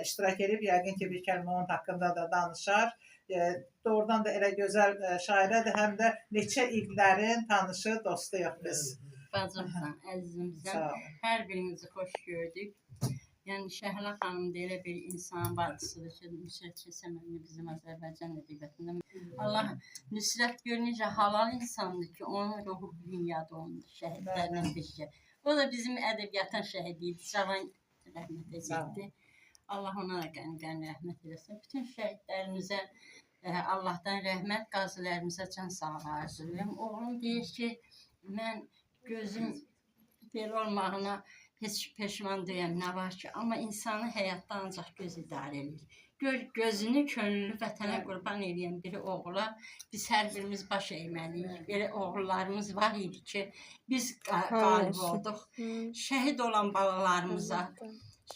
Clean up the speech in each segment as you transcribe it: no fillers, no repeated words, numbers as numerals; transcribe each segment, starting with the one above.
iştirak edib, yəqin ki, bir kəlmə onun haqqında da danışar. Doğrudan da elə gözəl şairədir, həm də neçə illərin tanışı, dostuyuq biz. Bacımsan, əzizimizdən hər birinizi xoş gördük. Yəni Şəhla xanım da elə bir insan bacısıdır ki, Nüsrət Keçəmənli bizim Azərbaycan ədəbiyyatında. Allah Nüsrət gör necə halal insandır ki, onun ruhu dünyada olundu, şəhidlərlə birgə. O da bizim ədəbiyyatın şəhidi idi, cavan rəhmət edildi. Allah ona da qəni rəhmət eləsin. Bütün şəhidlərimizə Allahdan rəhmət, qazilərimizə can sağlığı arzulayıram. Oğlum deyir ki, mən gözüm belə olmağına heç peşman deyəm, nə var ki, amma insanı həyatda ancaq göz idarə edir. Gözünü, könlünü vətənə qurban edən biri oğula biz hər birimiz baş eyməliyik. Belə oğullarımız var idi ki, biz qalib olduq. Şəhid olan balalarımıza,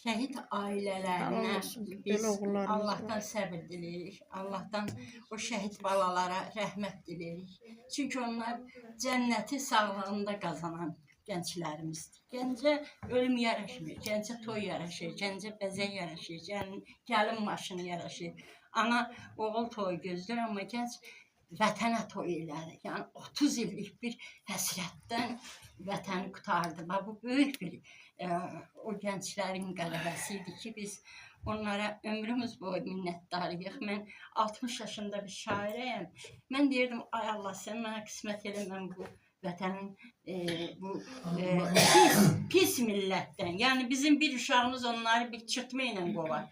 şəhid ailələrinə biz Allahdan səbir diləyirik. Allahdan o şəhid balalara rəhmət diləyirik. Çünki onlar cənnəti sağlığında qazanan gənclərimizdir. Gəncə ölüm yaraşmır, gəncə toy yaraşır, gəncə bəzək yaraşır, gəlin maşını yaraşır. Ana oğul toy gözlür, amma gənc vətənə toy elədi. Yəni 30 illik bir həsrətdən vətəni qurtardı. Bu böyük bir o gənclərin qələbəsi idi ki, biz onlara ömrümüz boyu minnətdarıyıq. Mən 60 yaşında bir şairəyəm. Mən deyirdim, ay Allah, sən mənə qismət elə, mən bu vətənin bu pis millətdən, yəni bizim bir uşağımız onları bir çırpma ilə qovar.